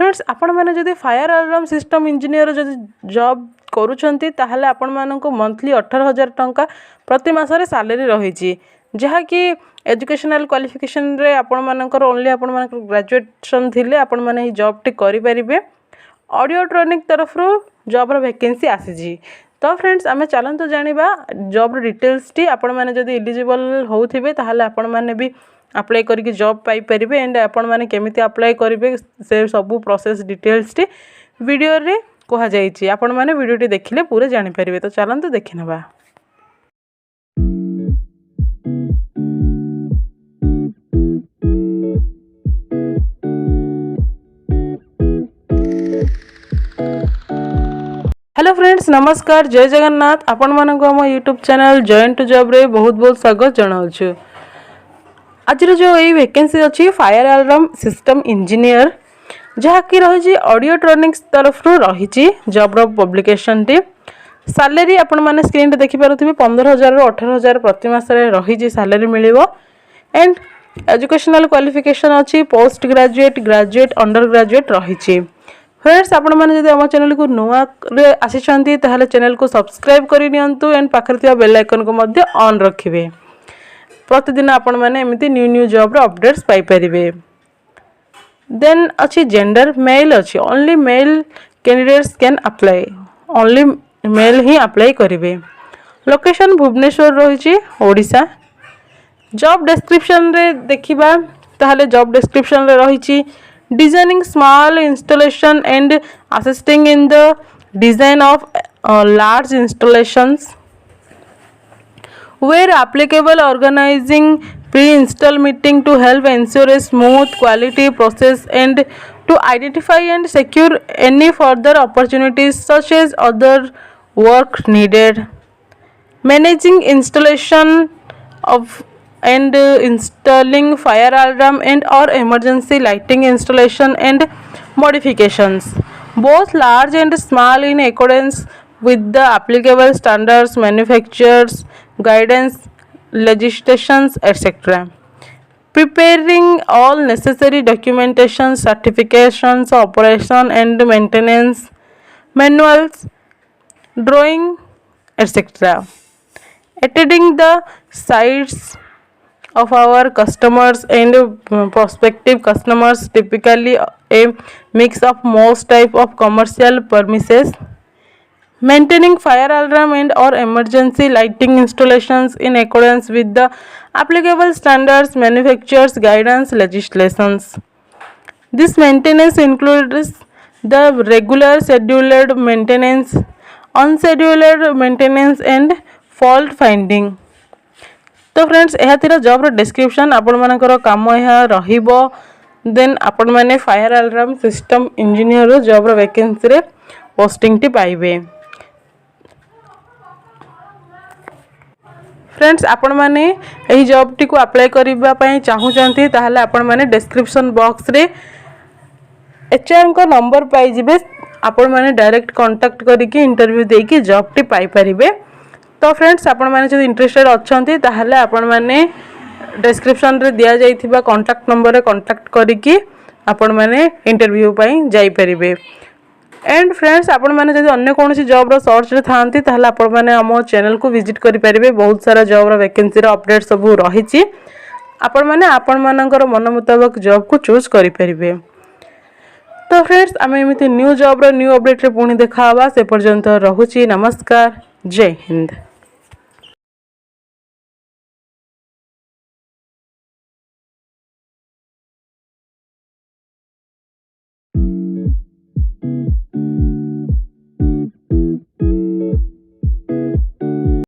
Friends आपण मैंने जदि फायर अलार्म सिस्टम इंजीनियर जदि जॉब करूछंती ताहले आपण माननको मंथली 18,000 टंका प्रति मासरे सैलरी रही जहाँकि एजुकेशनल क्वालिफिकेशन रे आपण मानकर ओनली आपण मानकर ग्रेजुएशन थिले आपण माने ही जॉब टी करि परिबे। ऑडियो ट्रेनिंग तरफ रो जॉब रो वैकेंसी आसी तो फ्रेंड्स आमे चलंतु जानिबा जॉब रो डिटेल्स टी आपण माने जदि एलिजिबल होउथिबे ताहले आपण माने भी अप्लाई करके जॉब पाई परिबे एंड आपण माने केमिति अप्लाई करिवे से सब प्रोसेस डिटेल्स टी वीडियो रे कहा जाइछि आपण माने वीडियो टी देखिले पूरे जानि परिबे। तो चलंतु देखिनबा। हेलो फ्रेंड्स नमस्कार जय जगन्नाथ आपण मानक हम यूट्यूब चैनल जॉइन टू जॉब रे बहुत बहुत स्वागत जनाउछु। आज जो ये वैकेंसी अच्छी फायर अलार्म सिस्टम इंजीनियर जहाँ कि रही ऑडियो ट्रेनिंग तरफ रही जॉब रो पब्लिकेशन टी सैलरी आपण माने स्क्रीन देखि पारुथिबे 15,000 रु 18,000 प्रति मासरे रही सैलरी मिलिबो एंड एजुकेशनल क्वालिफिकेशन अच्छी post graduate graduate under graduate रही। फ्रेंड्स आपण माने जदि हम चैनल को नुआ रे आसीचंती ताहले चैनल को सब्सक्राइब करि नियंतु एंड पाखर थिबा बेल आइकन को मध्य ऑन रखिबे। प्रतिदिन आपण माने एमिति न्यू न्यू जॉब रो अपडेट्स पाई परिबे। देन अच्छी जेंडर मेल अच्छी only male candidates can apply only mail he apply करिवे। लोकेशन भुवनेश्वर रही ओडिशा। जॉब डिस्क्रिप्शन रे देखिबा ताहले जॉब डिस्क्रिप्शन रे रही designing small installation and assisting in the design of large installations where applicable organizing pre-install meeting to help ensure a smooth quality process and to identify and secure any further opportunities such as other work needed, managing installation of and installing fire alarm and or emergency lighting installation and modifications both large and small in accordance with the applicable standards, manufacturers guidance, legislations, etc. Preparing all necessary documentation, certifications, operation and maintenance, manuals, drawing, etc. Attending the sites of our customers and prospective customers, typically a mix of most type of commercial premises. Maintaining fire alarm and or emergency lighting installations in accordance with the applicable standards, manufacturers guidance, legislations. This maintenance includes the regular scheduled maintenance, unscheduled maintenance and fault finding. तो friends यह थिला job रो description आपण मानकर काम यह रहिबो। Then आपण माने फायर अलार्म सिस्टम इंजीनियर रो जॉब रो वैकेंसी रे पोस्टिंग टी पाइबे। फ्रेंड्स आपण माने एही जॉब टी को अप्लाई करिबा पई चाहूचंती ताहले आपण माने डिस्क्रिप्शन बॉक्स रे एचआर को नंबर पाई जिबे आपण माने डायरेक्ट कांटेक्ट करिके इंटरव्यू देकी जॉब टी पाई परिबे। तो फ्रेंड्स आपण माने जदि इंटरेस्टेड अछंती ताहले आपण माने डिस्क्रिप्शन रे दिया जाइथिबा कांटेक्ट नंबर रे कांटेक्ट करिके आपण माने इंटरव्यू पई जाई परिबे। एंड फ्रेंड्स आपण माने जदि अन्य कोनोसी जॉब रो सर्च रे थांती ताहले आपण माने हमो चैनल को विजिट करि परिबे। बहुत सारा जॉब रो वैकेंसी रो अपडेट सब रहिछि आपण माने आपण मानकर मन मुताबिक जॉब को चूज करि परिबे। तो फ्रेंड्स आमे एमिति न्यू जॉब रो न्यू अपडेट रे पुणी देखावा से पर्यंत रहुछि। नमस्कार जय हिंद।